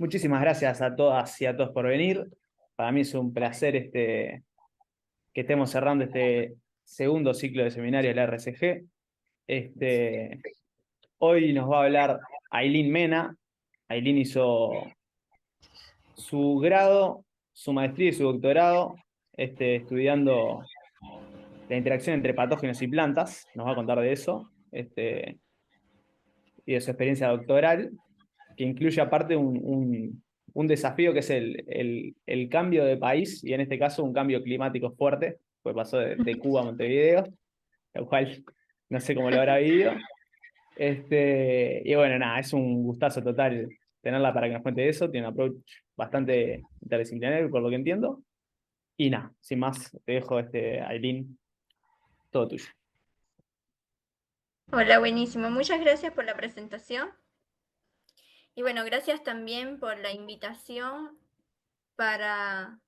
Muchísimas gracias a todas y a todos por venir. Para mí es un placer que estemos cerrando este segundo ciclo de seminario de la RCG. Este, Hoy nos va a hablar Ailín Mena. Ailín hizo su grado, su maestría y su doctorado estudiando la interacción entre patógenos y plantas. Nos va a contar de eso y de su experiencia doctoral, que incluye aparte un desafío que es el cambio de país, y en este caso un cambio climático fuerte, pues pasó de Cuba a Montevideo, lo cual no sé cómo lo habrá vivido. Y bueno, nada, es un gustazo total tenerla para que nos cuente eso, tiene un approach bastante interdisciplinario, por lo que entiendo. Y nada, sin más, te dejo, Ailín, todo tuyo. Hola, buenísimo. Muchas gracias por la presentación. Y bueno, gracias también por la invitación para,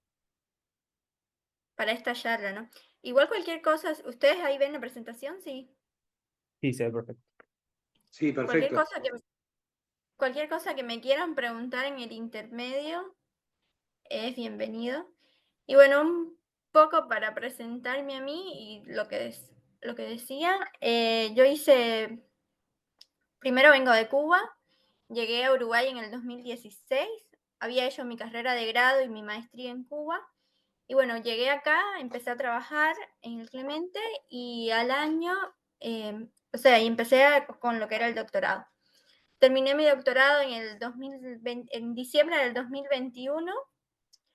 para esta charla, ¿no? Igual cualquier cosa, ¿ustedes ahí ven la presentación? Sí. Sí, se ve perfecto. Sí, Cualquier perfecto. cosa que, cualquier cosa que me quieran preguntar en el intermedio es bienvenido. Y bueno, un poco para presentarme a mí y lo que decía, yo primero vengo de Cuba. Llegué a Uruguay en el 2016, había hecho mi carrera de grado y mi maestría en Cuba. Y bueno, llegué acá, empecé a trabajar en el Clemente y al año, y empecé con lo que era el doctorado. Terminé mi doctorado en el 2020, en diciembre del 2021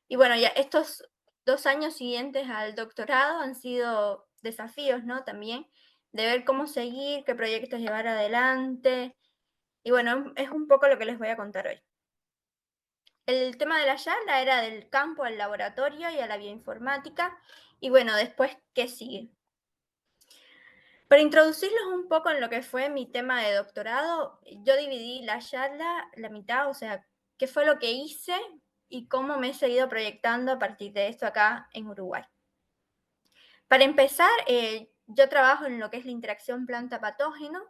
y bueno, ya estos 2 años siguientes al doctorado han sido desafíos, ¿no? También de ver cómo seguir, qué proyectos llevar adelante, y bueno, es un poco lo que les voy a contar hoy. El tema de la charla era del campo al laboratorio y a la bioinformática. Y bueno, después, ¿qué sigue? Para introducirlos un poco en lo que fue mi tema de doctorado, yo dividí la charla la mitad, o sea, qué fue lo que hice y cómo me he seguido proyectando a partir de esto acá en Uruguay. Para empezar, yo trabajo en lo que es la interacción planta-patógeno,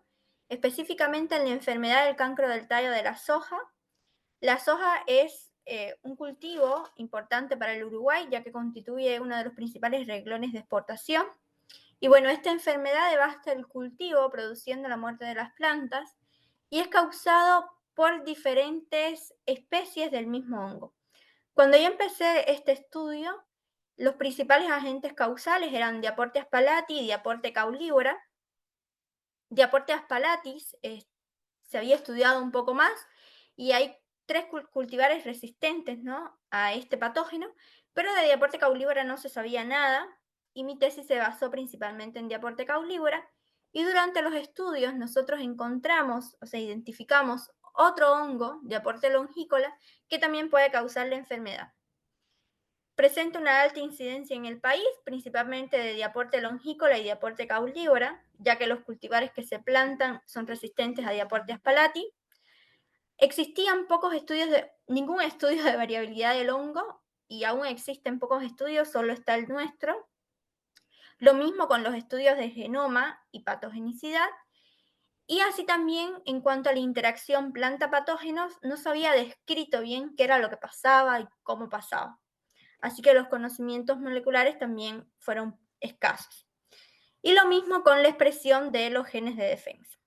específicamente en la enfermedad del cancro del tallo de la soja. La soja es un cultivo importante para el Uruguay, ya que constituye uno de los principales renglones de exportación. Y bueno, esta enfermedad devasta el cultivo, produciendo la muerte de las plantas, y es causado por diferentes especies del mismo hongo. Cuando yo empecé este estudio, los principales agentes causales eran Diaportea spalatis y Diaportea caulívora. Diaportea spalatis se había estudiado un poco más y hay 3 cultivares resistentes, ¿no?, a este patógeno, pero de Diaportea caulívora no se sabía nada y mi tesis se basó principalmente en Diaportea caulívora, y durante los estudios nosotros encontramos, o sea, identificamos otro hongo, Diaportea longícola, que también puede causar la enfermedad. Presenta una alta incidencia en el país, principalmente de Diaportea longícola y Diaportea caulívora, ya que los cultivares que se plantan son resistentes a Diaportea spalatis. Existían ningún estudio de variabilidad del hongo y aún existen pocos estudios, solo está el nuestro. Lo mismo con los estudios de genoma y patogenicidad. Y así también en cuanto a la interacción planta-patógenos, no se había descrito bien qué era lo que pasaba y cómo pasaba. Así que los conocimientos moleculares también fueron escasos. Y lo mismo con la expresión de los genes de defensa.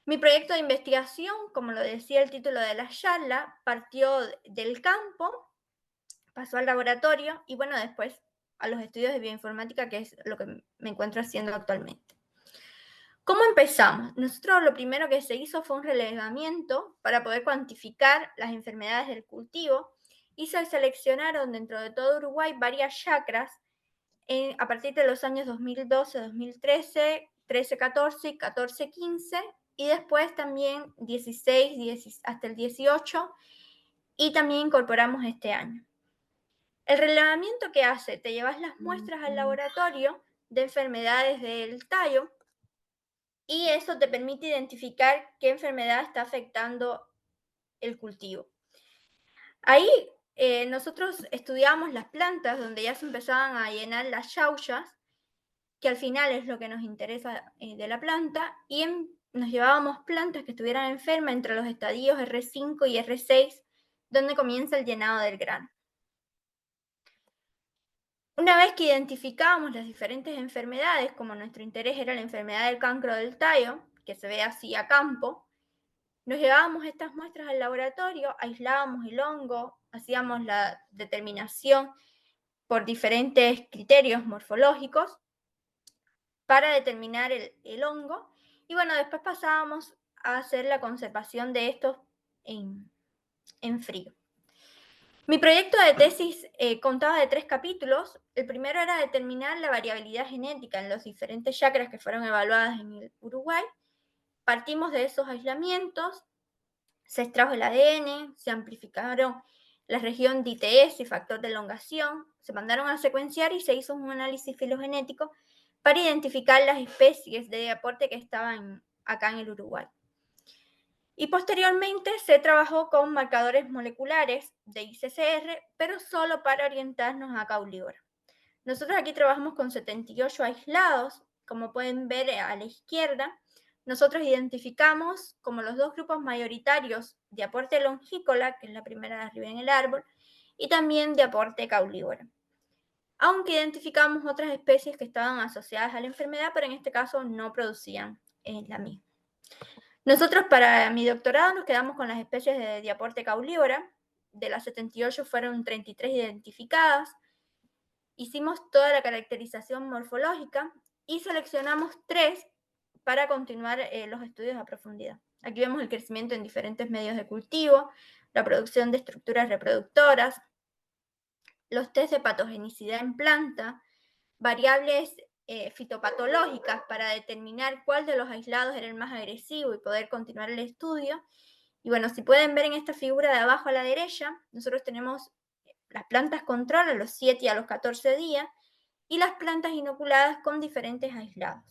Mi proyecto de investigación, como lo decía el título de la charla, partió del campo, pasó al laboratorio y bueno, después a los estudios de bioinformática, que es lo que me encuentro haciendo actualmente. ¿Cómo empezamos? Nosotros lo primero que se hizo fue un relevamiento para poder cuantificar las enfermedades del cultivo y se seleccionaron dentro de todo Uruguay varias chacras a partir de los años 2012, 2013, 13-14 y 14-15, y después también 16 hasta el 18, y también incorporamos este año. El relevamiento que hace, te llevas las muestras al laboratorio de enfermedades del tallo y eso te permite identificar qué enfermedad está afectando el cultivo. Ahí nosotros estudiamos las plantas donde ya se empezaban a llenar las yauyas, que al final es lo que nos interesa de la planta, y nos llevábamos plantas que estuvieran enfermas entre los estadios R5 y R6, donde comienza el llenado del grano. Una vez que identificábamos las diferentes enfermedades, como nuestro interés era la enfermedad del cancro del tallo, que se ve así a campo, nos llevábamos estas muestras al laboratorio, aislábamos el hongo, hacíamos la determinación por diferentes criterios morfológicos para determinar el hongo, y bueno, después pasábamos a hacer la conservación de estos en frío. Mi proyecto de tesis contaba de 3 capítulos. El primero era determinar la variabilidad genética en los diferentes chacras que fueron evaluadas en el Uruguay. Partimos de esos aislamientos, se extrajo el ADN, se amplificaron la región de ITS y factor de elongación, se mandaron a secuenciar y se hizo un análisis filogenético para identificar las especies de aporte que estaban acá en el Uruguay. Y posteriormente se trabajó con marcadores moleculares de ICCR, pero solo para orientarnos a caulívora. Nosotros aquí trabajamos con 78 aislados, como pueden ver a la izquierda. Nosotros identificamos como los 2 grupos mayoritarios de aporte longícola, que es la primera de arriba en el árbol, y también de aporte caulívora. Aunque identificamos otras especies que estaban asociadas a la enfermedad, pero en este caso no producían la misma. Nosotros para mi doctorado nos quedamos con las especies de aporte caulívora. De las 78 fueron 33 identificadas. Hicimos toda la caracterización morfológica y seleccionamos 3 para continuar los estudios a profundidad. Aquí vemos el crecimiento en diferentes medios de cultivo, la producción de estructuras reproductoras, los test de patogenicidad en planta, variables fitopatológicas para determinar cuál de los aislados era el más agresivo y poder continuar el estudio. Y bueno, si pueden ver en esta figura de abajo a la derecha, nosotros tenemos las plantas control a los 7 y a los 14 días y las plantas inoculadas con diferentes aislados.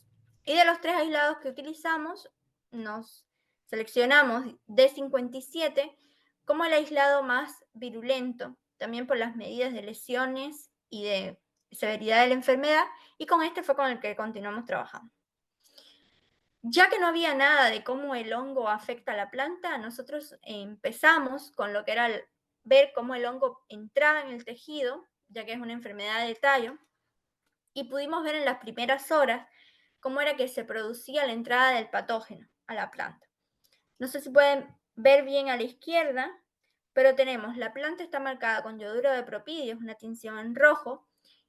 Y de los 3 aislados que utilizamos, nos seleccionamos D57 como el aislado más virulento, también por las medidas de lesiones y de severidad de la enfermedad, y con este fue con el que continuamos trabajando. Ya que no había nada de cómo el hongo afecta a la planta, nosotros empezamos con lo que era ver cómo el hongo entraba en el tejido, ya que es una enfermedad de tallo, y pudimos ver en las primeras horas cómo era que se producía la entrada del patógeno a la planta. No sé si pueden ver bien a la izquierda, pero tenemos la planta está marcada con yoduro de propidio, es una tinción en rojo,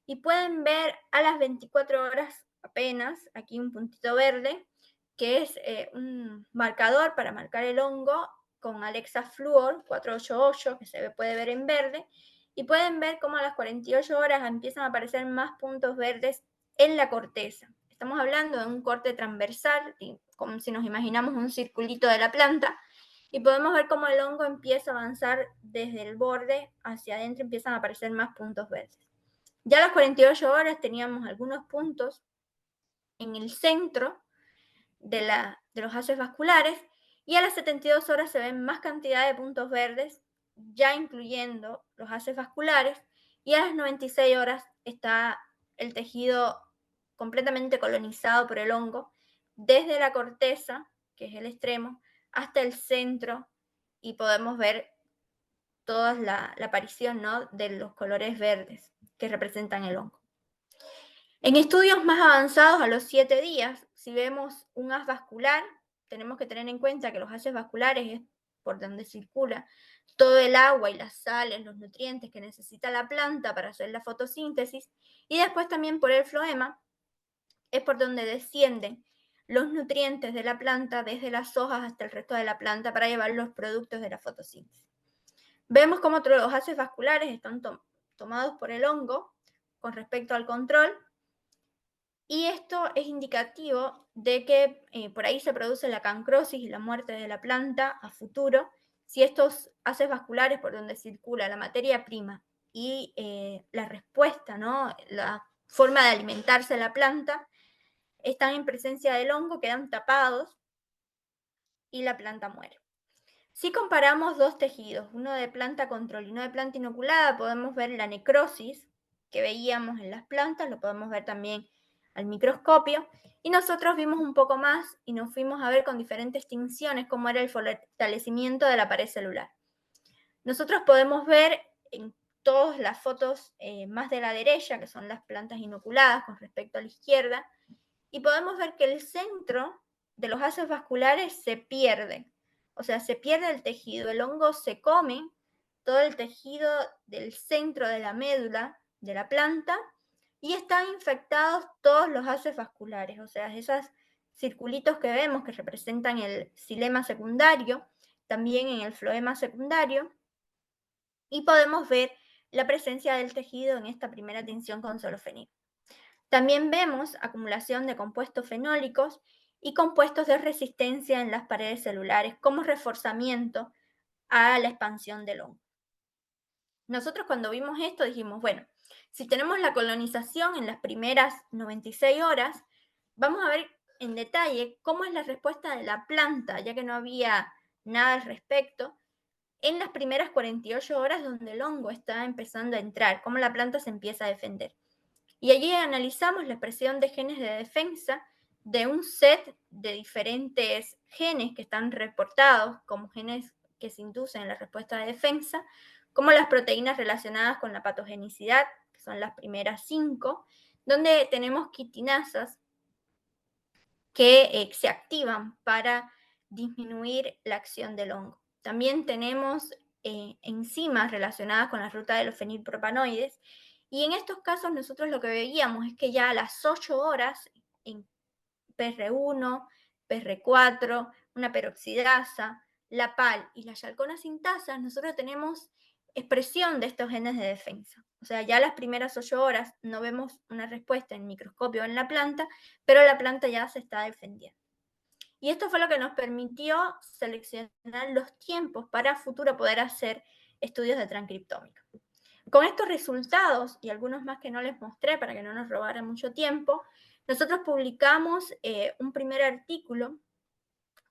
y pueden ver a las 24 horas apenas, aquí un puntito verde, que es un marcador para marcar el hongo con Alexa Fluor 488, que se puede ver en verde, y pueden ver cómo a las 48 horas empiezan a aparecer más puntos verdes en la corteza. Estamos hablando de un corte transversal, como si nos imaginamos un circulito de la planta, y podemos ver cómo el hongo empieza a avanzar desde el borde hacia adentro, empiezan a aparecer más puntos verdes. Ya a las 48 horas teníamos algunos puntos en el centro de los haces vasculares, y a las 72 horas se ven más cantidad de puntos verdes, ya incluyendo los haces vasculares, y a las 96 horas está el tejido completamente colonizado por el hongo, desde la corteza, que es el extremo, hasta el centro, y podemos ver toda la aparición, ¿no?, de los colores verdes que representan el hongo. En estudios más avanzados, a los 7 días, si vemos un haz vascular, tenemos que tener en cuenta que los haces vasculares es por donde circula todo el agua y las sales, los nutrientes que necesita la planta para hacer la fotosíntesis, y después también por el floema, es por donde descienden los nutrientes de la planta desde las hojas hasta el resto de la planta para llevar los productos de la fotosíntesis. Vemos cómo los haces vasculares están tomados por el hongo con respecto al control, y esto es indicativo de que por ahí se produce la cancrosis y la muerte de la planta a futuro, si estos haces vasculares por donde circula la materia prima y la respuesta, ¿no?, la forma de alimentarse la planta, están en presencia del hongo, quedan tapados y la planta muere. Si comparamos 2 tejidos, uno de planta control y uno de planta inoculada, podemos ver la necrosis que veíamos en las plantas, lo podemos ver también al microscopio, Y nosotros vimos un poco más y nos fuimos a ver con diferentes tinciones cómo era el fortalecimiento de la pared celular. Nosotros podemos ver en todas las fotos más de la derecha, que son las plantas inoculadas con respecto a la izquierda, y podemos ver que el centro de los haces vasculares se pierde. O sea, se pierde el tejido. El hongo se come todo el tejido del centro de la médula de la planta y están infectados todos los haces vasculares. O sea, esos circulitos que vemos que representan el xilema secundario, también en el floema secundario, y podemos ver la presencia del tejido en esta primera tinción con solofenil. También vemos acumulación de compuestos fenólicos y compuestos de resistencia en las paredes celulares como reforzamiento a la expansión del hongo. Nosotros cuando vimos esto dijimos, bueno, si tenemos la colonización en las primeras 96 horas, vamos a ver en detalle cómo es la respuesta de la planta, ya que no había nada al respecto, en las primeras 48 horas donde el hongo está empezando a entrar, cómo la planta se empieza a defender. Y allí analizamos la expresión de genes de defensa de un set de diferentes genes que están reportados como genes que se inducen en la respuesta de defensa, como las proteínas relacionadas con la patogenicidad, que son las primeras 5, donde tenemos quitinasas que se activan para disminuir la acción del hongo. También tenemos enzimas relacionadas con la ruta de los fenilpropanoides, y en estos casos nosotros lo que veíamos es que ya a las 8 horas en PR1, PR4, una peroxidasa, la PAL y la chalcona sintasa, nosotros tenemos expresión de estos genes de defensa. O sea, ya las primeras 8 horas no vemos una respuesta en microscopio en la planta, pero la planta ya se está defendiendo. Y esto fue lo que nos permitió seleccionar los tiempos para futuro poder hacer estudios de transcriptómica. Con estos resultados y algunos más que no les mostré para que no nos robara mucho tiempo, nosotros publicamos un primer artículo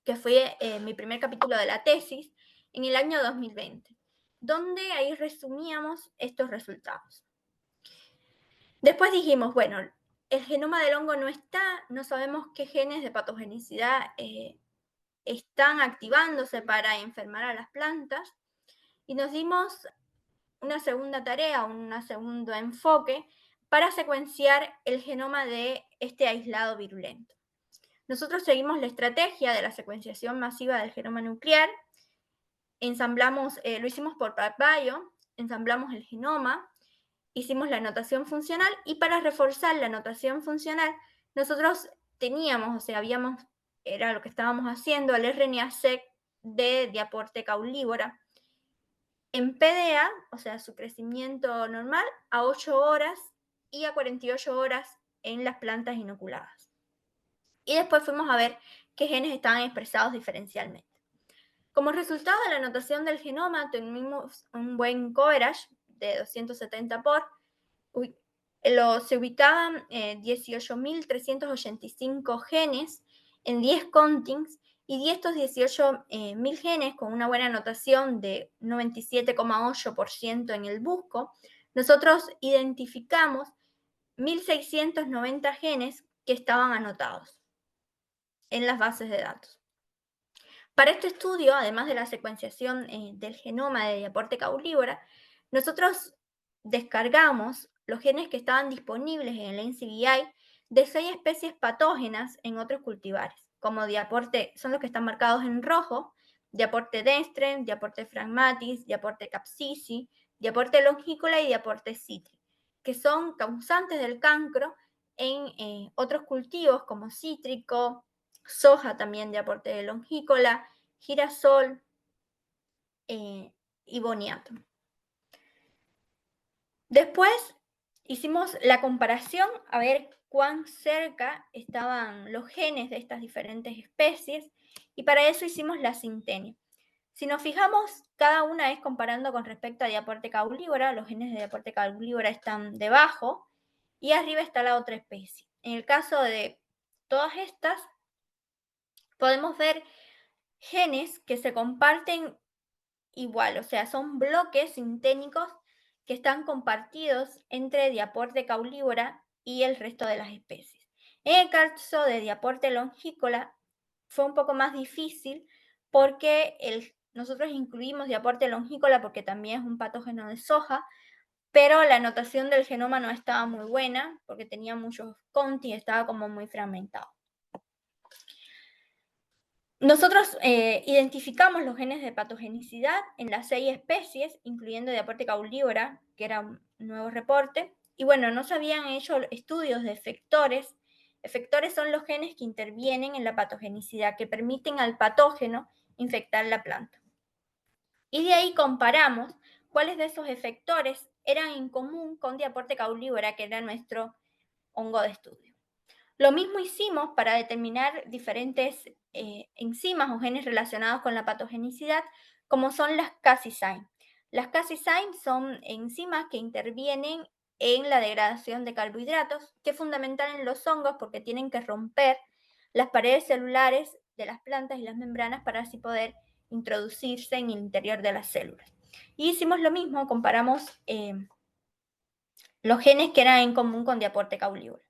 que fue mi primer capítulo de la tesis en el año 2020, donde ahí resumíamos estos resultados. Después dijimos, bueno, el genoma del hongo no está, no sabemos qué genes de patogenicidad están activándose para enfermar a las plantas, y nos dimos una segunda tarea, un segundo enfoque para secuenciar el genoma de este aislado virulento. Nosotros seguimos la estrategia de la secuenciación masiva del genoma nuclear, lo hicimos por PacBio, ensamblamos el genoma, hicimos la anotación funcional, y para reforzar la anotación funcional, nosotros teníamos, o sea, era lo que estábamos haciendo, el RNA-seq de Diaporte caulívora en PDA, o sea, su crecimiento normal, a 8 horas y a 48 horas en las plantas inoculadas. Y después fuimos a ver qué genes estaban expresados diferencialmente. Como resultado de la anotación del genoma, tuvimos un buen coverage de 270 por. Se ubicaban 18.385 genes en 10 contings, y de estos 18.000 genes con una buena anotación de 97,8% en el busco, nosotros identificamos 1.690 genes que estaban anotados en las bases de datos. Para este estudio, además de la secuenciación del genoma de Diaporte caulívora, nosotros descargamos los genes que estaban disponibles en el NCBI de 6 especies patógenas en otros cultivares, como Diaporte, son los que están marcados en rojo: Diaporte dextren, Diaporte phragmatis, Diaporte capsicii, Diaporte longicola y Diaporte citri, que son causantes del cancro en otros cultivos como cítrico, soja también de aporte longícola, girasol y boniato. Después hicimos la comparación a ver cuán cerca estaban los genes de estas diferentes especies, y para eso hicimos la sintenia. Si nos fijamos, cada una es comparando con respecto a Diaporte caulívora, los genes de Diaporte caulívora están debajo y arriba está la otra especie. En el caso de todas estas, podemos ver genes que se comparten igual, o sea, son bloques sinténicos que están compartidos entre Diaporte caulívora y el resto de las especies. En el caso de Diaporte longícola fue un poco más difícil porque nosotros incluimos Diaporte longícola porque también es un patógeno de soja, pero la anotación del genoma no estaba muy buena porque tenía muchos conti y estaba como muy fragmentado. Nosotros identificamos los genes de patogenicidad en las 6 especies, incluyendo Diaporte caulívora, que era un nuevo reporte. Y bueno, no se habían hecho estudios de efectores. Efectores son los genes que intervienen en la patogenicidad, que permiten al patógeno infectar la planta. Y de ahí comparamos cuáles de esos efectores eran en común con Diaporte caulívora, que era nuestro hongo de estudio. Lo mismo hicimos para determinar diferentes enzimas o genes relacionados con la patogenicidad, como son las Cas9. Las Cas9 son enzimas que intervienen en la degradación de carbohidratos, que es fundamental en los hongos porque tienen que romper las paredes celulares de las plantas y las membranas para así poder introducirse en el interior de las células. Y hicimos lo mismo, comparamos los genes que eran en común con Diaporte caulívora.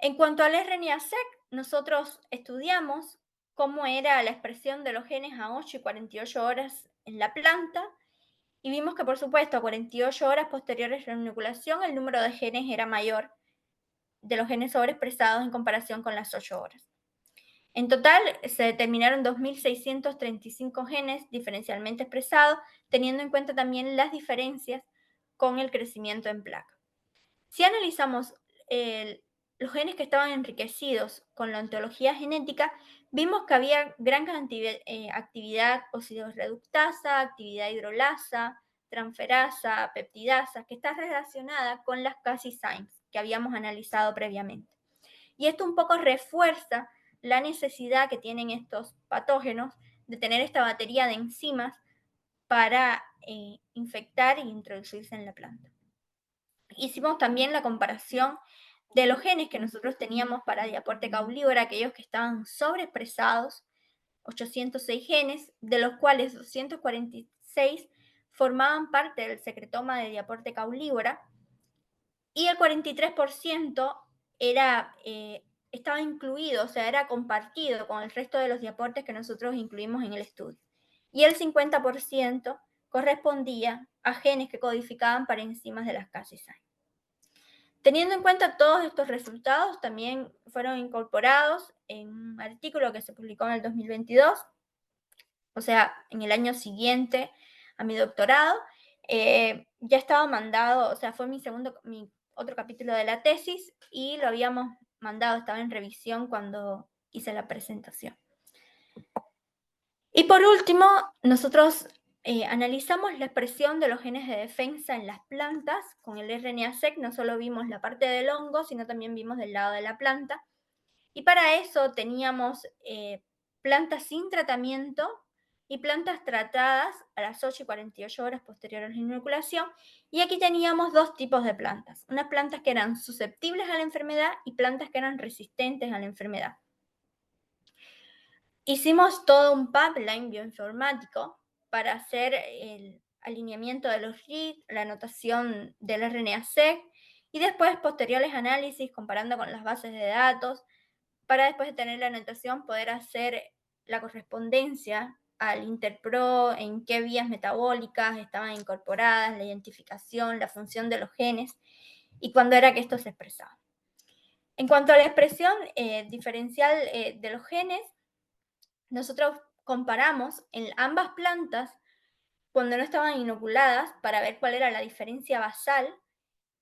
En cuanto al RNA-seq, nosotros estudiamos cómo era la expresión de los genes a 8 y 48 horas en la planta y vimos que, por supuesto, a 48 horas posteriores a la inoculación, el número de genes era mayor de los genes sobreexpresados en comparación con las 8 horas. En total, se determinaron 2.635 genes diferencialmente expresados, teniendo en cuenta también las diferencias con el crecimiento en placa. Si analizamos los genes que estaban enriquecidos con la ontología genética, vimos que había gran actividad oxidorreductasa, actividad hidrolasa, transferasa, peptidasa, que está relacionada con las Cas9 que habíamos analizado previamente. Y esto un poco refuerza la necesidad que tienen estos patógenos de tener esta batería de enzimas para infectar e introducirse en la planta. Hicimos también la comparación de los genes que nosotros teníamos para Diaporte caulívora, aquellos que estaban sobreexpresados, 806 genes, de los cuales 246 formaban parte del secretoma de Diaporte caulívora y el 43% estaba incluido, o sea, era compartido con el resto de los diaportes que nosotros incluimos en el estudio. Y el 50% correspondía a genes que codificaban para enzimas de las Cas9. Teniendo en cuenta todos estos resultados, también fueron incorporados en un artículo que se publicó en el 2022, o sea, en el año siguiente a mi doctorado. Ya estaba mandado, o sea, fue mi otro capítulo de la tesis y lo habíamos mandado, estaba en revisión cuando hice la presentación. Y por último, nosotros analizamos la expresión de los genes de defensa en las plantas. Con el RNA-seq no solo vimos la parte del hongo, sino también vimos del lado de la planta. Y para eso teníamos plantas sin tratamiento y plantas tratadas a las 8 y 48 horas posteriores a la inoculación. Y aquí teníamos dos tipos de plantas. Unas plantas que eran susceptibles a la enfermedad y plantas que eran resistentes a la enfermedad. Hicimos todo un pipeline bioinformático para hacer el alineamiento de los reads, la anotación del RNA-seq y después posteriores análisis comparando con las bases de datos para después de tener la anotación poder hacer la correspondencia al Interpro, en qué vías metabólicas estaban incorporadas, la identificación, la función de los genes y cuándo era que esto se expresaba. En cuanto a la expresión diferencial de los genes, nosotros comparamos en ambas plantas cuando no estaban inoculadas para ver cuál era la diferencia basal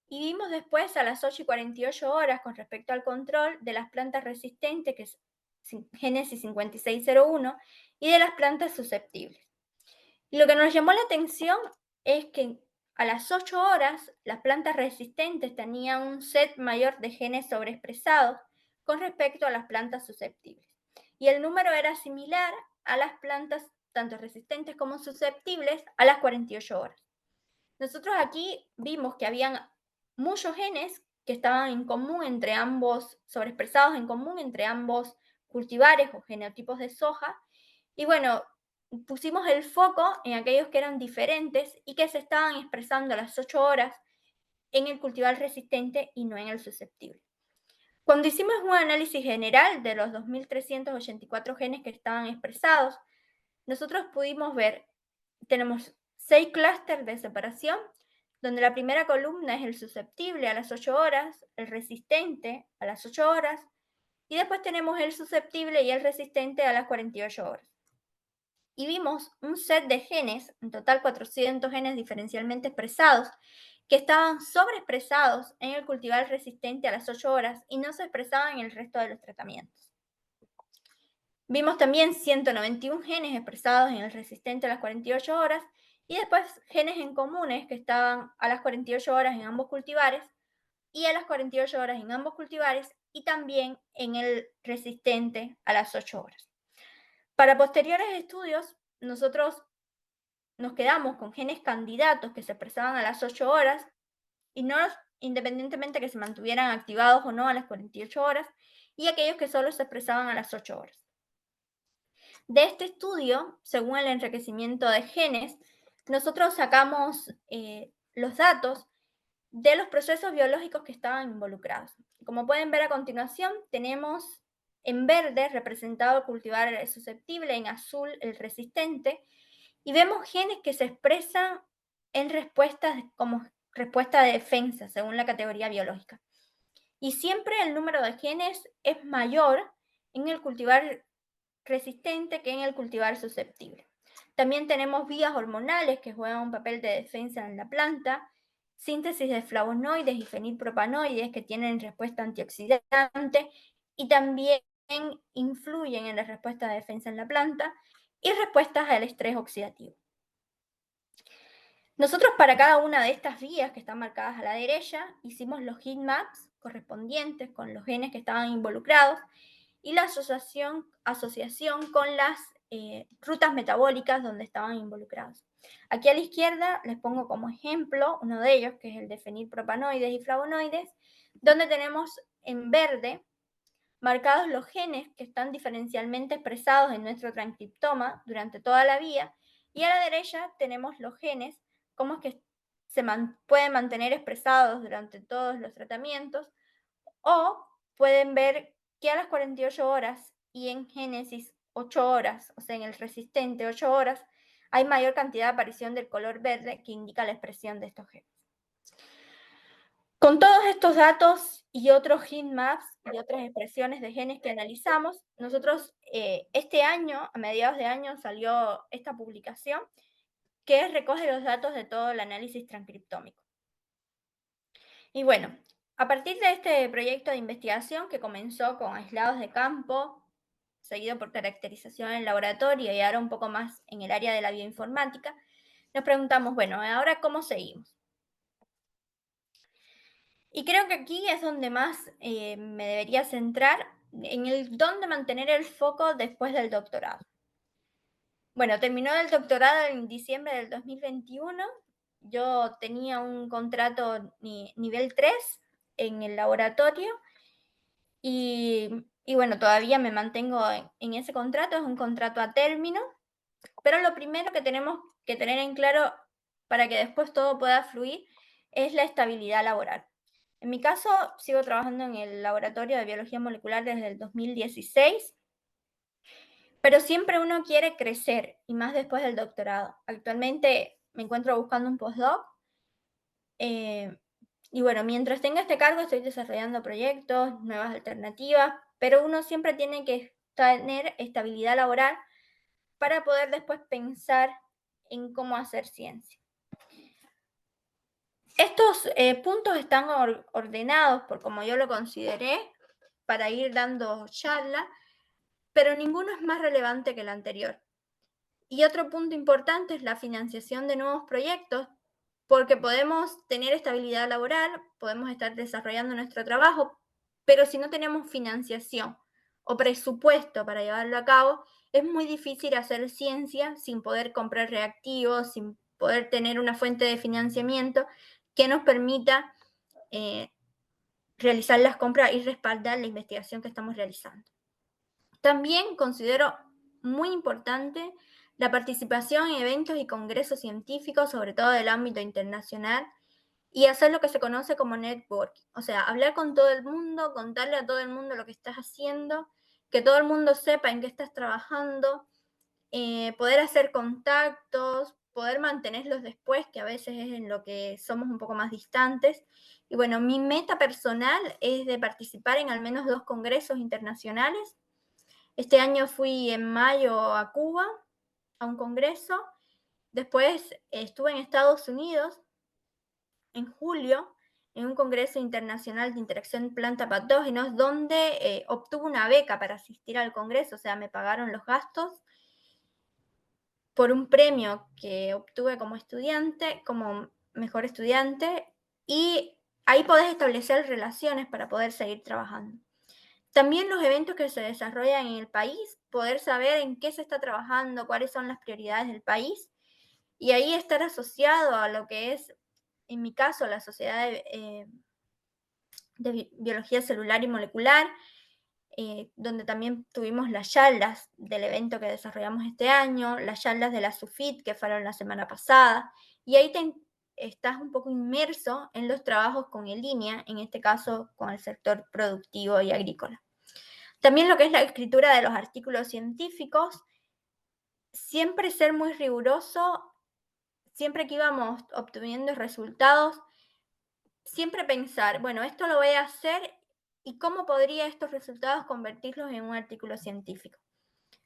y vimos después a las 8 y 48 horas con respecto al control de las plantas resistentes, que es Génesis 5601, y de las plantas susceptibles. Y lo que nos llamó la atención es que a las 8 horas las plantas resistentes tenían un set mayor de genes sobreexpresados con respecto a las plantas susceptibles. Y el número era similar a las plantas tanto resistentes como susceptibles a las 48 horas. Nosotros aquí vimos que habían muchos genes que estaban en común entre ambos, sobreexpresados en común entre ambos cultivares o genotipos de soja. Y bueno, pusimos el foco en aquellos que eran diferentes y que se estaban expresando a las 8 horas en el cultivar resistente y no en el susceptible. Cuando hicimos un análisis general de los 2.384 genes que estaban expresados, nosotros pudimos ver, tenemos 6 clústeres de separación, donde la primera columna es el susceptible a las 8 horas, el resistente a las 8 horas, y después tenemos el susceptible y el resistente a las 48 horas. Y vimos un set de genes, en total 400 genes diferencialmente expresados, que estaban sobreexpresados en el cultivar resistente a las 8 horas y no se expresaban en el resto de los tratamientos. Vimos también 191 genes expresados en el resistente a las 48 horas y después genes en comunes que estaban a las 48 horas en ambos cultivares y a las 48 horas en ambos cultivares y también en el resistente a las 8 horas. Para posteriores estudios, nosotros nos quedamos con genes candidatos que se expresaban a las 8 horas y no independientemente que se mantuvieran activados o no a las 48 horas, y aquellos que solo se expresaban a las 8 horas. De este estudio, según el enriquecimiento de genes, nosotros sacamos los datos de los procesos biológicos que estaban involucrados. Como pueden ver a continuación, tenemos en verde representado el cultivar susceptible, en azul el resistente, y vemos genes que se expresan en respuestas como respuesta de defensa, según la categoría biológica. Y siempre el número de genes es mayor en el cultivar resistente que en el cultivar susceptible. También tenemos vías hormonales que juegan un papel de defensa en la planta, síntesis de flavonoides y fenilpropanoides que tienen respuesta antioxidante y también influyen en la respuesta de defensa en la planta y respuestas al estrés oxidativo. Nosotros para cada una de estas vías que están marcadas a la derecha hicimos los heat maps correspondientes con los genes que estaban involucrados y la asociación con las rutas metabólicas donde estaban involucrados. Aquí a la izquierda les pongo como ejemplo uno de ellos, que es el de fenilpropanoides y flavonoides, donde tenemos en verde marcados los genes que están diferencialmente expresados en nuestro transcriptoma durante toda la vía, y a la derecha tenemos los genes, cómo es que se pueden mantener expresados durante todos los tratamientos, o pueden ver que a las 48 horas y en génesis 8 horas, o sea, en el resistente 8 horas, hay mayor cantidad de aparición del color verde que indica la expresión de estos genes. Con todos estos datos y otros heat maps y otras expresiones de genes que analizamos, nosotros este año, a mediados de año, salió esta publicación que recoge los datos de todo el análisis transcriptómico. Y bueno, a partir de este proyecto de investigación que comenzó con aislados de campo, seguido por caracterización en laboratorio y ahora un poco más en el área de la bioinformática, nos preguntamos, bueno, ¿ahora cómo seguimos? Y creo que aquí es donde más me debería centrar, en el dónde mantener el foco después del doctorado. Bueno, terminó el doctorado en diciembre del 2021. Yo tenía un contrato nivel 3 en el laboratorio y bueno, todavía me mantengo en ese contrato, es un contrato a término, pero lo primero que tenemos que tener en claro para que después todo pueda fluir es la estabilidad laboral. En mi caso, sigo trabajando en el laboratorio de biología molecular desde el 2016, pero siempre uno quiere crecer, y más después del doctorado. Actualmente me encuentro buscando un postdoc, y bueno, mientras tenga este cargo estoy desarrollando proyectos, nuevas alternativas, pero uno siempre tiene que tener estabilidad laboral para poder después pensar en cómo hacer ciencia. Estos puntos están ordenados por como yo lo consideré para ir dando charla, pero ninguno es más relevante que el anterior. Y otro punto importante es la financiación de nuevos proyectos, porque podemos tener estabilidad laboral, podemos estar desarrollando nuestro trabajo, pero si no tenemos financiación o presupuesto para llevarlo a cabo, es muy difícil hacer ciencia sin poder comprar reactivos, sin poder tener una fuente de financiamiento que nos permita realizar las compras y respaldar la investigación que estamos realizando. También considero muy importante la participación en eventos y congresos científicos, sobre todo del ámbito internacional, y hacer lo que se conoce como networking. O sea, hablar con todo el mundo, contarle a todo el mundo lo que estás haciendo, que todo el mundo sepa en qué estás trabajando, poder hacer contactos, poder mantenerlos después, que a veces es en lo que somos un poco más distantes. Y bueno, mi meta personal es de participar en al menos 2 congresos internacionales. Este año fui en mayo a Cuba a un congreso. Después estuve en Estados Unidos en julio en un congreso internacional de interacción planta-patógenos, donde obtuve una beca para asistir al congreso, o sea, me pagaron los gastos por un premio que obtuve como estudiante, como mejor estudiante, y ahí podés establecer relaciones para poder seguir trabajando. También los eventos que se desarrollan en el país, poder saber en qué se está trabajando, cuáles son las prioridades del país, y ahí estar asociado a lo que es, en mi caso, la Sociedad de Biología Celular y Molecular, donde también tuvimos las charlas del evento que desarrollamos este año, las charlas de la SUFIT que fueron la semana pasada, y ahí estás un poco inmerso en los trabajos con en línea, en este caso con el sector productivo y agrícola. También lo que es la escritura de los artículos científicos, siempre ser muy riguroso, siempre que íbamos obteniendo resultados, siempre pensar, bueno, esto lo voy a hacer y cómo podría estos resultados convertirlos en un artículo científico.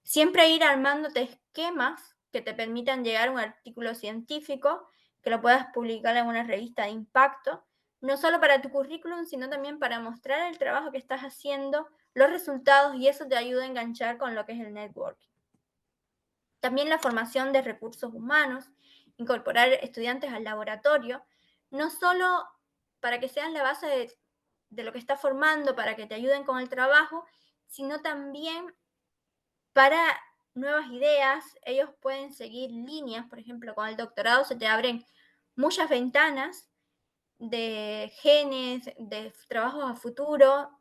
Siempre ir armándote esquemas que te permitan llegar a un artículo científico, que lo puedas publicar en una revista de impacto, no solo para tu currículum, sino también para mostrar el trabajo que estás haciendo, los resultados, y eso te ayuda a enganchar con lo que es el networking. También la formación de recursos humanos, incorporar estudiantes al laboratorio, no solo para que sean la base de lo que estás formando, para que te ayuden con el trabajo, sino también para nuevas ideas. Ellos pueden seguir líneas, por ejemplo, con el doctorado se te abren muchas ventanas de genes, de trabajos a futuro,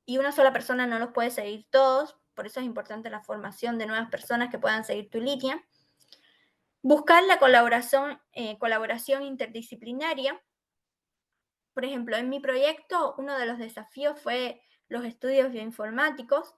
y una sola persona no los puede seguir todos, por eso es importante la formación de nuevas personas que puedan seguir tu línea. Buscar la colaboración interdisciplinaria. Por ejemplo, en mi proyecto uno de los desafíos fue los estudios bioinformáticos.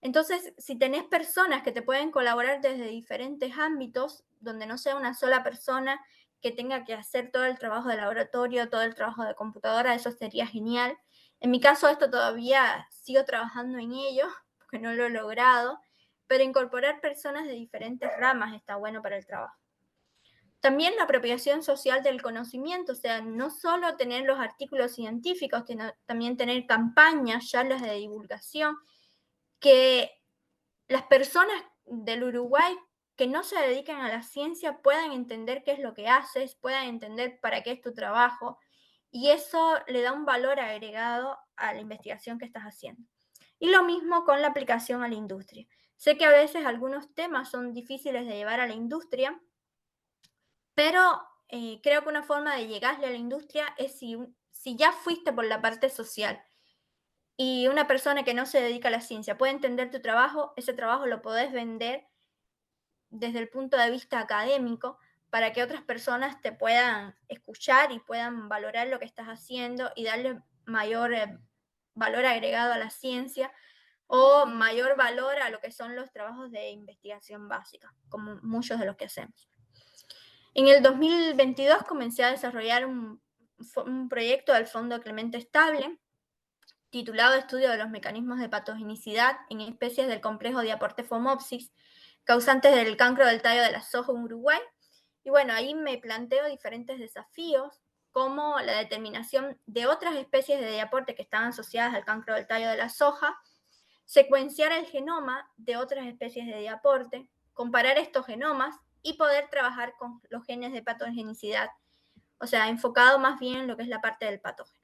Entonces, si tenés personas que te pueden colaborar desde diferentes ámbitos, donde no sea una sola persona que tenga que hacer todo el trabajo de laboratorio, todo el trabajo de computadora, eso sería genial. En mi caso, esto todavía sigo trabajando en ello, porque no lo he logrado, pero incorporar personas de diferentes ramas está bueno para el trabajo. También la apropiación social del conocimiento, o sea, no solo tener los artículos científicos, sino también tener campañas, charlas de divulgación, que las personas del Uruguay que no se dedican a la ciencia puedan entender qué es lo que haces, puedan entender para qué es tu trabajo, y eso le da un valor agregado a la investigación que estás haciendo. Y lo mismo con la aplicación a la industria. Sé que a veces algunos temas son difíciles de llevar a la industria, pero creo que una forma de llegarle a la industria es si ya fuiste por la parte social y una persona que no se dedica a la ciencia puede entender tu trabajo, ese trabajo lo podés vender desde el punto de vista académico para que otras personas te puedan escuchar y puedan valorar lo que estás haciendo y darle mayor valor agregado a la ciencia o mayor valor a lo que son los trabajos de investigación básica, como muchos de los que hacemos. En el 2022 comencé a desarrollar un proyecto del Fondo Clemente Estable, titulado Estudio de los mecanismos de patogenicidad en especies del complejo Diaporte Phomopsis, causantes del cancro del tallo de la soja en Uruguay. Y bueno, ahí me planteo diferentes desafíos, como la determinación de otras especies de diaporte que están asociadas al cancro del tallo de la soja, secuenciar el genoma de otras especies de diaporte, comparar estos genomas y poder trabajar con los genes de patogenicidad, o sea, enfocado más bien en lo que es la parte del patógeno.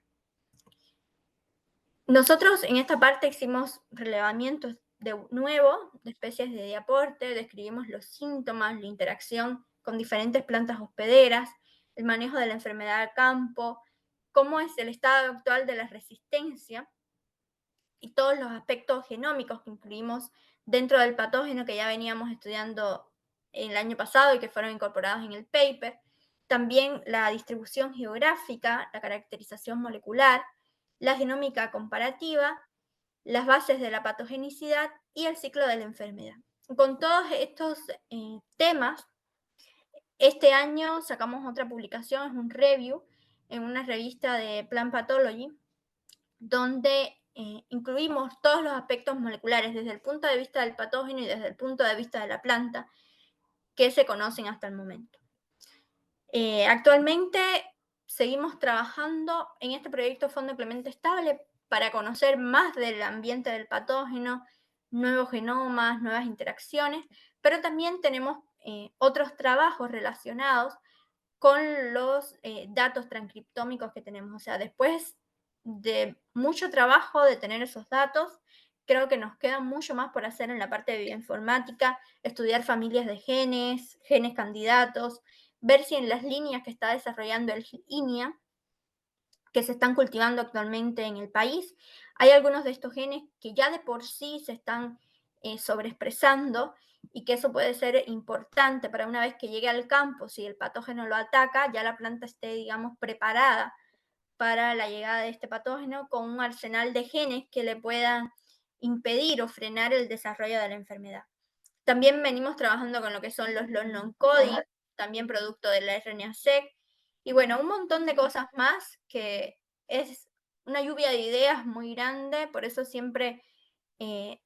Nosotros en esta parte hicimos relevamientos de nuevo de especies de diaporte, describimos los síntomas, la interacción con diferentes plantas hospederas, el manejo de la enfermedad al campo, cómo es el estado actual de la resistencia y todos los aspectos genómicos que incluimos dentro del patógeno que ya veníamos estudiando el año pasado y que fueron incorporados en el paper. también la distribución geográfica, la caracterización molecular, la genómica comparativa, las bases de la patogenicidad y el ciclo de la enfermedad. Con todos estos temas, este año sacamos otra publicación, es un review en una revista de Plant Pathology, donde incluimos todos los aspectos moleculares desde el punto de vista del patógeno y desde el punto de vista de la planta que se conocen hasta el momento. Actualmente seguimos trabajando en este proyecto Fondo Clemente Estable para conocer más del ambiente del patógeno, nuevos genomas, nuevas interacciones, pero también tenemos otros trabajos relacionados con los datos transcriptómicos que tenemos. O sea, después de mucho trabajo de tener esos datos, creo que nos queda mucho más por hacer en la parte de bioinformática, estudiar familias de genes, genes candidatos, ver si en las líneas que está desarrollando el INIA, que se están cultivando actualmente en el país, hay algunos de estos genes que ya de por sí se están sobreexpresando y que eso puede ser importante para una vez que llegue al campo, si el patógeno lo ataca, ya la planta esté, digamos, preparada para la llegada de este patógeno con un arsenal de genes que le puedan impedir o frenar el desarrollo de la enfermedad. También venimos trabajando con lo que son los long coding, también producto de la RNA-seq, y bueno, un montón de cosas más que es una lluvia de ideas muy grande, por eso siempre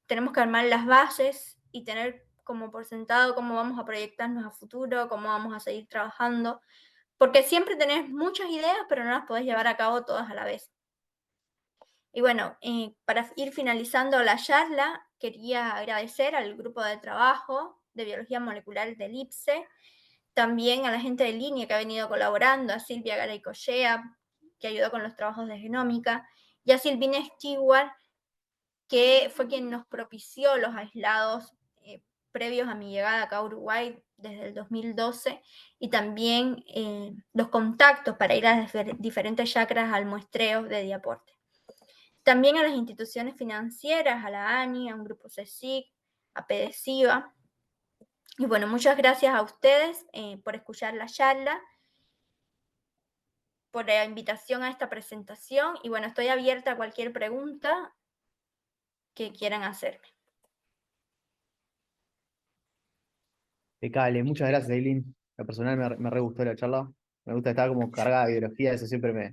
tenemos que armar las bases y tener como por sentado cómo vamos a proyectarnos a futuro, cómo vamos a seguir trabajando, porque siempre tenés muchas ideas, pero no las podés llevar a cabo todas a la vez. Y bueno, para ir finalizando la charla, quería agradecer al grupo de trabajo de biología molecular del IPSE, también a la gente de línea que ha venido colaborando, a Silvia Garay-Collea, que ayudó con los trabajos de genómica, y a Silvina Stewart, que fue quien nos propició los aislados previos a mi llegada acá a Uruguay desde el 2012, y también los contactos para ir a las diferentes chacras al muestreo de Diaporte. También a las instituciones financieras, a la ANI, a un grupo CSIC, a PDCIVA. Y bueno, muchas gracias a ustedes por escuchar la charla, por la invitación a esta presentación. Y bueno, estoy abierta a cualquier pregunta que quieran hacerme. Impecable, muchas gracias, Eileen. Lo personal me re gustó la charla. Me gusta estar como cargada de biología, eso siempre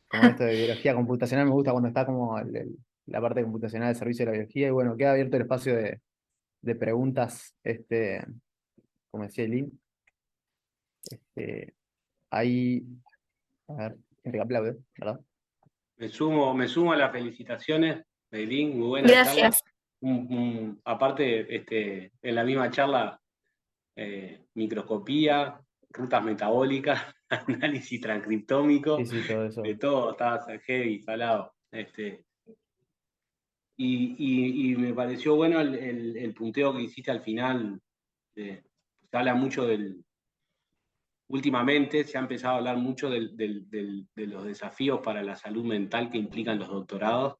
como esto de biología computacional, me gusta cuando está como la parte computacional del servicio de la biología. Y bueno, queda abierto el espacio de preguntas, como decía Eileen. Ahí, a ver, gente que aplaude, ¿verdad? Me sumo a las felicitaciones, Eileen, muy buena charla. Gracias. Aparte, en la misma charla, microscopía, rutas metabólicas, análisis transcriptómico, Sí, todo eso. de todo, estaba heavy, salado. Y me pareció bueno el punteo que hiciste al final. Se habla mucho últimamente se ha empezado a hablar mucho de los desafíos para la salud mental que implican los doctorados.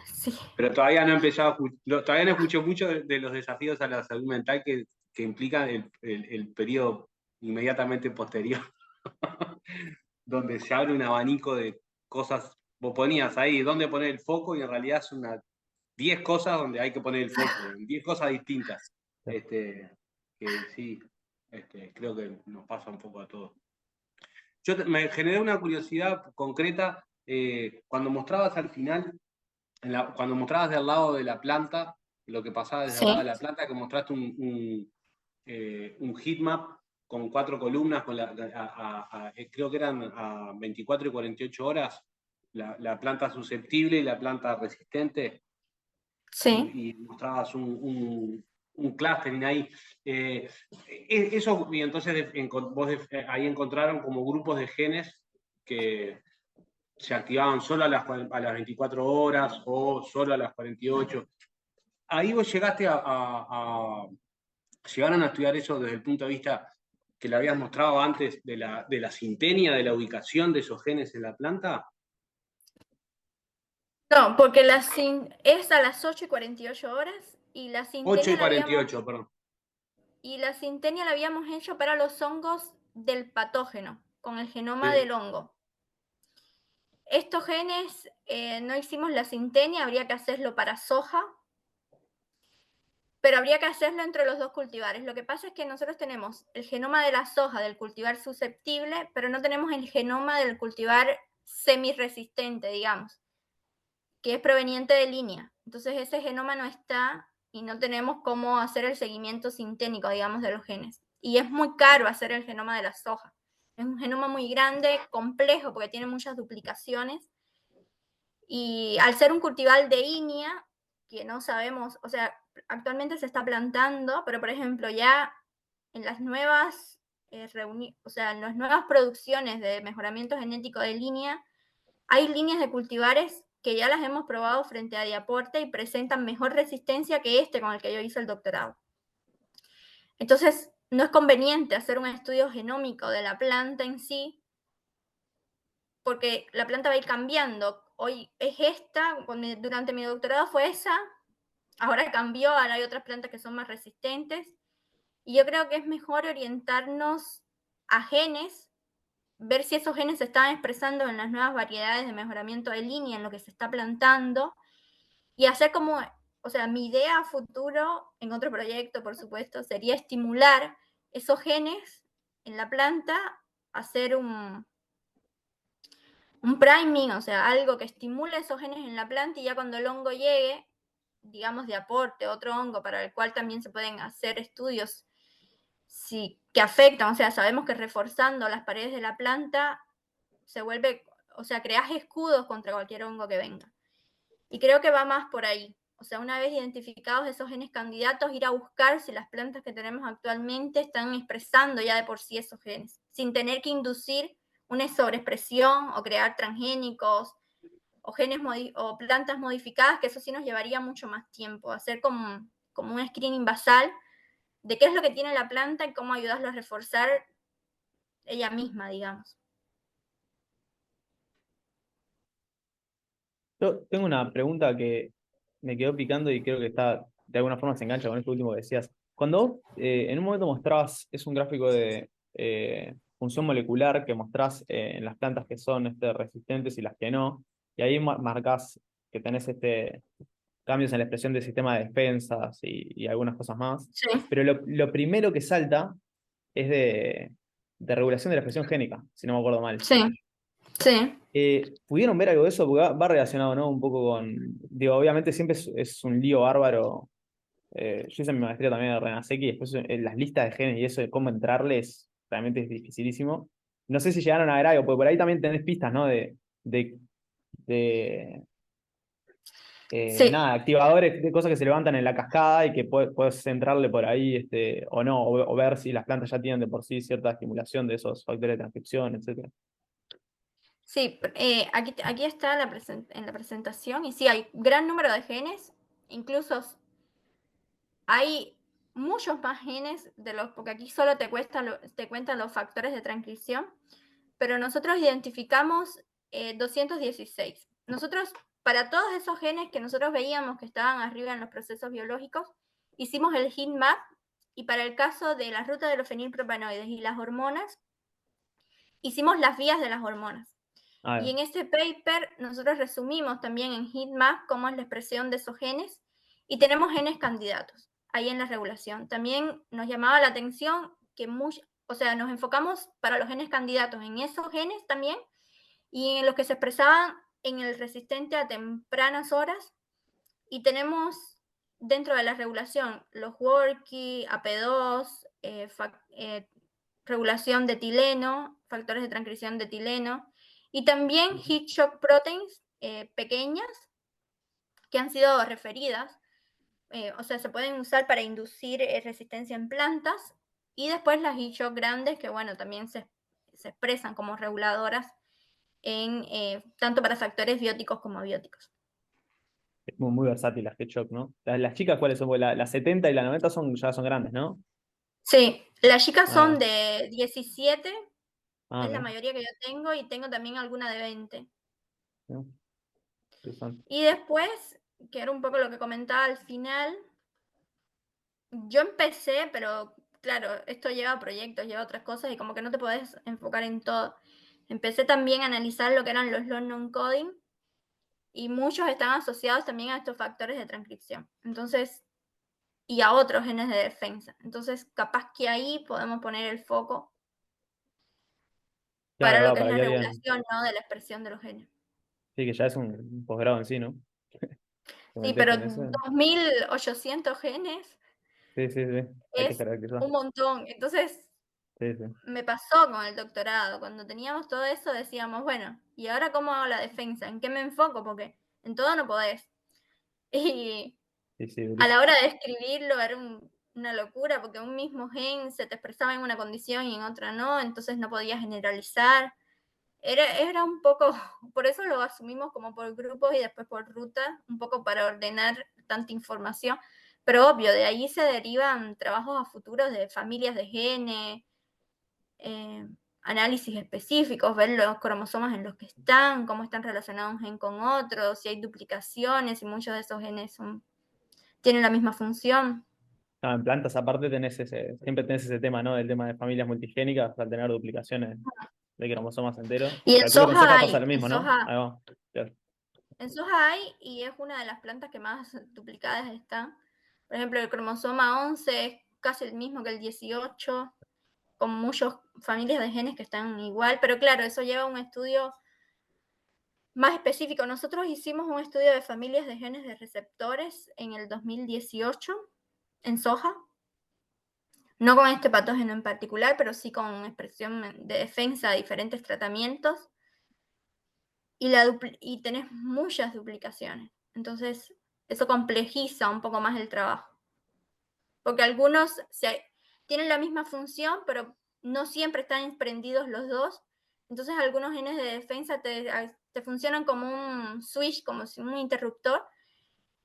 Sí. Pero todavía todavía no escuché mucho de los desafíos a la salud mental que implican el periodo inmediatamente posterior, donde se abre un abanico de cosas. Vos ponías ahí dónde poner el foco y en realidad son 10 cosas donde hay que poner el foco, 10 cosas distintas. Que sí, creo que nos pasa un poco a todos. Me generé una curiosidad concreta cuando mostrabas al final, cuando mostrabas del lado de la planta, lo que pasaba desde el lado de la planta, que mostraste un heatmap con 4 columnas, creo que eran a 24 y 48 horas, la planta susceptible y la planta resistente. Sí. Y mostrabas un clustering ahí. Eso, y entonces vos ahí encontraron como grupos de genes que se activaban solo a las 24 horas o solo a las 48. Ahí vos llegaron a estudiar eso desde el punto de vista que le habías mostrado antes de la sintenia, de la ubicación de esos genes en la planta. No, porque es a las 8 y 48 horas y la sintenia 8 y 48, perdón. Y la sintenia la habíamos hecho para los hongos del patógeno, con el genoma Sí. del hongo. Estos genes no hicimos la sintenia, habría que hacerlo para soja, pero habría que hacerlo entre los dos cultivares. Lo que pasa es que nosotros tenemos el genoma de la soja del cultivar susceptible, pero no tenemos el genoma del cultivar semiresistente, digamos, que es proveniente de línea. Entonces ese genoma no está y no tenemos cómo hacer el seguimiento sinténico, digamos, de los genes. Y es muy caro hacer el genoma de la soja. Es un genoma muy grande, complejo, porque tiene muchas duplicaciones. Y al ser un cultivar de INEA, que no sabemos, o sea, actualmente se está plantando, pero por ejemplo ya en las nuevas, o sea, en las nuevas producciones de mejoramiento genético de línea, hay líneas de cultivares que ya las hemos probado frente a Diaporte y presentan mejor resistencia que este con el que yo hice el doctorado. Entonces, no es conveniente hacer un estudio genómico de la planta en sí, porque la planta va a ir cambiando. Hoy es esta, durante mi doctorado fue esa, ahora cambió, ahora hay otras plantas que son más resistentes. Y yo creo que es mejor orientarnos a genes, ver si esos genes se están expresando en las nuevas variedades de mejoramiento de línea, en lo que se está plantando, y hacer como, o sea, mi idea a futuro, en otro proyecto, por supuesto, sería estimular esos genes en la planta, hacer un priming, o sea, algo que estimule esos genes en la planta y ya cuando el hongo llegue, digamos, de aporte, otro hongo para el cual también se pueden hacer estudios que afectan, o sea, sabemos que reforzando las paredes de la planta se vuelve, o sea, creas escudos contra cualquier hongo que venga. Y creo que va más por ahí. O sea, una vez identificados esos genes candidatos, ir a buscar si las plantas que tenemos actualmente están expresando ya de por sí esos genes, sin tener que inducir una sobreexpresión o crear transgénicos o genes o plantas modificadas, que eso sí nos llevaría mucho más tiempo. Hacer como un screening basal de qué es lo que tiene la planta y cómo ayudarlo a reforzar ella misma, digamos. Yo tengo una pregunta que me quedó picando y creo que está, de alguna forma se engancha con esto último que decías. Cuando vos en un momento mostrabas, es un gráfico de función molecular que mostrás en las plantas que son resistentes y las que no, y ahí marcás que tenés cambios en la expresión del sistema de defensas y algunas cosas más. Sí. Pero lo primero que salta es de regulación de la expresión génica, si no me acuerdo mal. Sí, sí. ¿Pudieron ver algo de eso? Porque va relacionado, ¿no? Un poco con. Digo, obviamente siempre es un lío bárbaro. Yo hice mi maestría también de Renasecki y después las listas de genes y eso de cómo entrarles realmente es dificilísimo. No sé si llegaron a ver algo, porque por ahí también tenés pistas, ¿no? De, de Sí, nada, activadores, de cosas que se levantan en la cascada y que puedes entrarle por ahí o no, o ver si las plantas ya tienen de por sí cierta estimulación de esos factores de transcripción, etcétera. sí. Aquí está en la presentación y sí, hay gran número de genes, incluso hay muchos más genes porque aquí solo te cuentan los factores de transcripción, pero nosotros identificamos 216. Nosotros, para todos esos genes que nosotros veíamos que estaban arriba en los procesos biológicos, hicimos el heat map y para el caso de la ruta de los fenilpropanoides y las hormonas, hicimos las vías de las hormonas. A Y ver. en este paper nosotros resumimos también en heatmap cómo es la expresión de esos genes y tenemos genes candidatos ahí en la regulación. También nos llamaba la atención que o sea, nos enfocamos para los genes candidatos en esos genes también y en los que se expresaban en el resistente a tempranas horas y tenemos dentro de la regulación los WORKY, AP2, regulación de etileno, factores de transcripción de etileno, y también heat shock proteins pequeñas que han sido referidas, o sea, se pueden usar para inducir resistencia en plantas, y después las heat shock grandes que, bueno, también se expresan como reguladoras tanto para factores bióticos como abióticos. Es muy versátil la Hedgehog, ¿no? Las chicas, ¿cuáles son? Porque la 70 y la 90 ya son grandes, ¿no? Sí, las chicas Ah, son de 17, es la mira, mayoría que yo tengo, y tengo también alguna de 20. ¿no? Interesante. Y después, que era un poco lo que comentaba al final, yo empecé, pero claro, esto lleva proyectos, lleva otras cosas y como que no te podés enfocar en todo. Empecé también a analizar lo que eran los long non-coding y muchos están asociados también a estos factores de transcripción. Entonces, y a otros genes de defensa. Entonces, capaz que ahí podemos poner el foco para lo Claro, que es para la que alguien, regulación, ¿no? De la expresión de los genes. sí, que ya es un posgrado en sí, ¿no? Te Sí, metes pero con eso. 2.800 genes Sí, sí, sí, hay que es jerarquizar. un montón. Entonces, Sí, sí. me pasó con el doctorado. Cuando teníamos todo eso, decíamos, bueno, ¿y ahora cómo hago la defensa? ¿En qué me enfoco? Porque en todo no podés. Y Sí, sí, a la durísimo. hora de escribirlo era una locura, porque un mismo gen se te expresaba en una condición y en otra no, entonces no podías generalizar. Era un poco, por eso lo asumimos como por grupos y después por ruta, un poco para ordenar tanta información. Pero obvio, de ahí se derivan trabajos a futuros de familias de genes, eh, análisis específicos, ver los cromosomas en los que están, cómo están relacionados un gen con otro, si hay duplicaciones, y muchos de esos genes tienen la misma función. No, en plantas aparte siempre tenés ese tema, ¿no? Del tema de familias multigénicas, al tener duplicaciones de cromosomas enteros. Y en Calculo que en soja soja pasa hay, lo mismo, ¿no? Ahí va. Claro. en soja hay y es una de las plantas que más duplicadas están. Por ejemplo, el cromosoma 11 es casi el mismo que el 18, con muchas familias de genes que están igual, pero claro, eso lleva a un estudio más específico. Nosotros hicimos un estudio de familias de genes de receptores en el 2018 en soja, no con este patógeno en particular, pero sí con expresión de defensa a diferentes tratamientos, y tenés muchas duplicaciones. Entonces, eso complejiza un poco más el trabajo, porque algunos tienen la misma función, pero no siempre están prendidos los dos. Entonces, algunos genes de defensa te funcionan como un switch, como si un interruptor.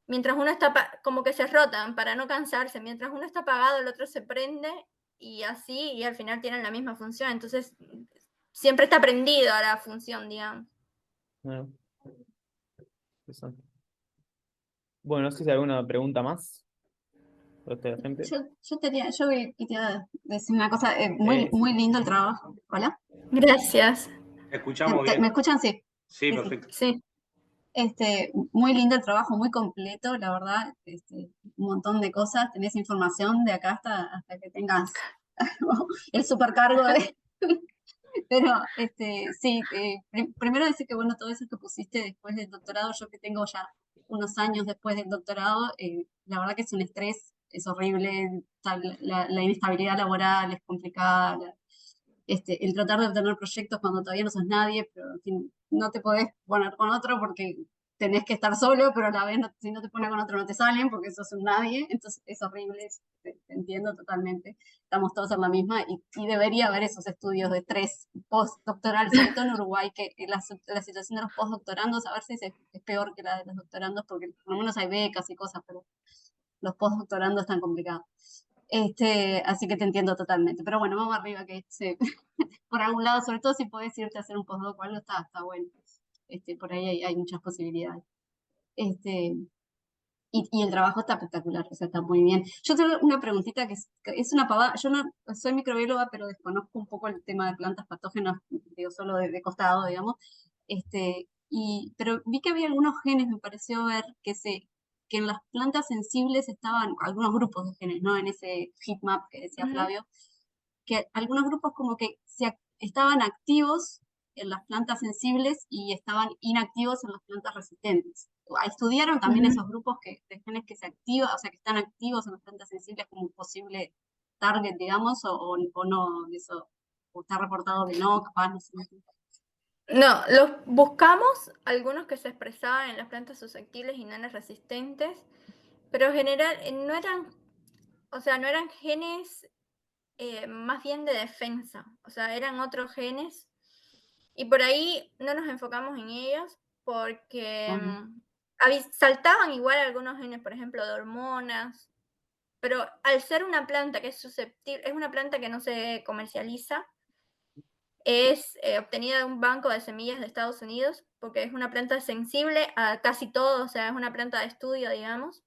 Mientras uno está, como que se rotan para no cansarse. Mientras uno está apagado, el otro se prende y así, y al final tienen la misma función. Entonces, siempre está prendido a la función, digamos. Bueno, interesante. Bueno, no sé si hay alguna pregunta más por esta gente. Yo te iba a decir una cosa, muy, Sí, muy sí. lindo el trabajo. ¿Hola? Gracias. ¿Escuchamos ¿Me bien? escuchan? Sí. Sí, Sí, sí. perfecto. Sí. Muy lindo el trabajo, muy completo, la verdad, un montón de cosas, tenés información de acá hasta que tengas el supercargo de... Pero sí, primero decir que bueno, todo eso que pusiste después del doctorado, yo que tengo ya unos años después del doctorado, la verdad que es un estrés, es horrible, la inestabilidad laboral es complicada, el tratar de obtener proyectos cuando todavía no sos nadie, pero en fin, no te podés poner con otro porque tenés que estar solo, pero a la vez si no te pones con otro no te salen porque sos un nadie, entonces es horrible, te entiendo totalmente, estamos todos en la misma y debería haber esos estudios de estrés postdoctoral, sobre todo en Uruguay, que la situación de los postdoctorandos a veces es peor que la de los doctorandos porque por lo menos hay becas y cosas, pero los postdoctorandos están complicados. Así que te entiendo totalmente. Pero bueno, vamos arriba, que por algún lado, sobre todo si podés irte a hacer un postdoc o algo, está bueno. Por ahí hay muchas posibilidades. Este, y el trabajo está espectacular, o sea, está muy bien. Yo tengo una preguntita que es una pavada. Yo no soy microbióloga, pero desconozco un poco el tema de plantas patógenas, digo, solo de costado, digamos. Pero vi que había algunos genes, me pareció ver, que en las plantas sensibles estaban algunos grupos de genes, ¿no? En ese heatmap que decía Flavio, que algunos grupos como que estaban activos en las plantas sensibles y estaban inactivos en las plantas resistentes. ¿Estudiaron también esos grupos de genes que se activan, o sea, que están activos en las plantas sensibles como un posible target, digamos, o no? Eso, o está reportado que no, capaz, no sé. No, los buscamos, algunos que se expresaban en las plantas susceptibles y nanes resistentes, pero en general no eran, o sea, no eran genes más bien de defensa, o sea, eran otros genes y por ahí no nos enfocamos en ellos porque saltaban igual algunos genes, por ejemplo, de hormonas, pero al ser una planta que es susceptible, es una planta que no se comercializa, es obtenida de un banco de semillas de Estados Unidos, porque es una planta sensible a casi todo, o sea, es una planta de estudio, digamos.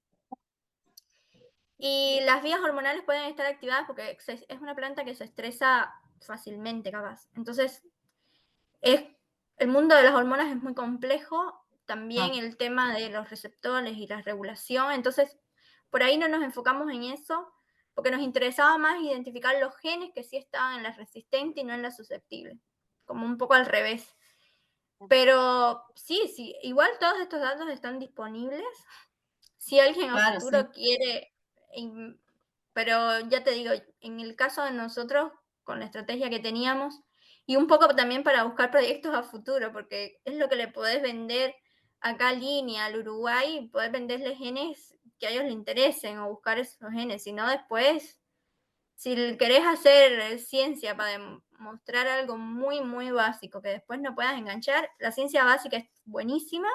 Y las vías hormonales pueden estar activadas porque es una planta que se estresa fácilmente, capaz. Entonces, el mundo de las hormonas es muy complejo, también el tema de los receptores y la regulación, entonces por ahí no nos enfocamos en eso, porque nos interesaba más identificar los genes que sí estaban en la resistente y no en la susceptible, como un poco al revés. Pero sí, igual todos estos datos están disponibles. Si alguien a Claro, futuro sí. quiere, pero ya te digo, en el caso de nosotros, con la estrategia que teníamos, y un poco también para buscar proyectos a futuro, porque es lo que le podés vender acá a Línea, al Uruguay, podés venderle genes que a ellos les interesen o buscar esos genes, si no después, si querés hacer ciencia para demostrar algo muy, muy básico que después no puedas enganchar, la ciencia básica es buenísima,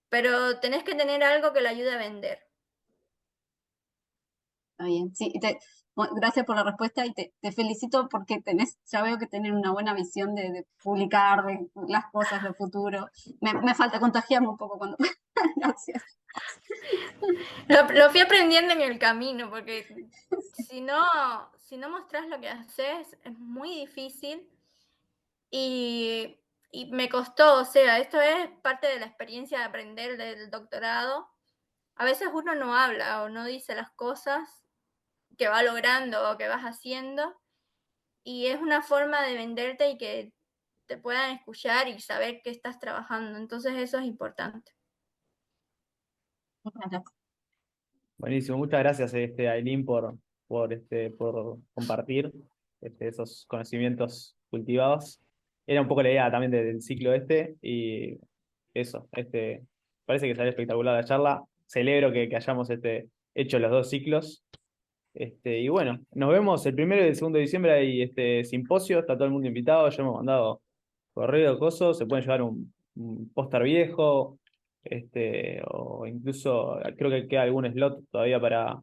pero tenés que tener algo que le ayude a vender. Está bien. Sí, bueno, gracias por la respuesta y te felicito porque ya veo que tenés una buena visión de publicar, de las cosas, del futuro. Me falta contagiarme un poco cuando... Gracias. Lo fui aprendiendo en el camino, porque si no mostrás lo que haces, es muy difícil y me costó, o sea, esto es parte de la experiencia de aprender del doctorado. A veces uno no habla o no dice las cosas que va logrando o que vas haciendo, y es una forma de venderte y que te puedan escuchar y saber que estás trabajando. Entonces eso es importante. Muchas gracias. Buenísimo, muchas gracias, Ailín, por compartir esos conocimientos cultivados. Era un poco la idea también del ciclo y eso, parece que salió espectacular la charla. Celebro que hayamos hecho los dos ciclos. Y bueno, nos vemos el 1 y el 2 de diciembre, hay simposio, está todo el mundo invitado, ya hemos mandado correo, cosas, se pueden llevar un póster viejo, o incluso creo que queda algún slot todavía para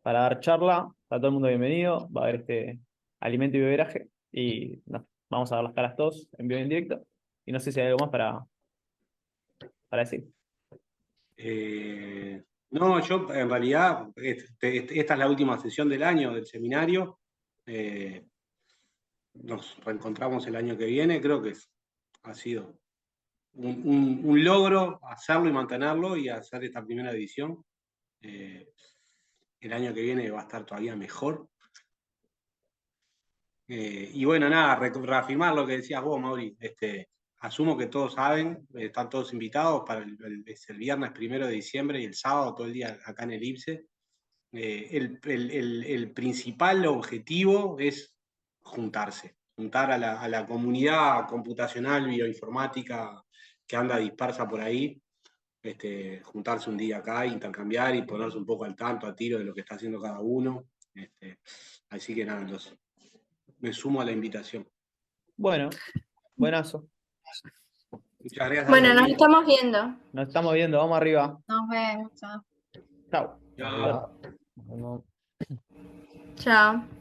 dar charla, está todo el mundo bienvenido, va a haber alimento y beberaje, y vamos a ver las caras todos en vivo y en directo, y no sé si hay algo más para decir. No, yo en realidad, esta es la última sesión del año del seminario. Nos reencontramos el año que viene, creo que ha sido un logro hacerlo y mantenerlo y hacer esta primera edición. El año que viene va a estar todavía mejor. Y bueno, nada, reafirmar lo que decías vos, Mauri. Asumo que todos saben, están todos invitados para es el viernes 1 de diciembre y el sábado todo el día acá en el IPSE. El principal objetivo es juntarse, juntar a la comunidad computacional, bioinformática que anda dispersa por ahí, juntarse un día acá, intercambiar y ponerse un poco al tanto, a tiro de lo que está haciendo cada uno. Así que nada, me sumo a la invitación. Bueno, buenazo. Muchas gracias. Bueno, nos estamos viendo. Nos estamos viendo, vamos arriba. Nos vemos. Chao. Chao. Chao. Chao.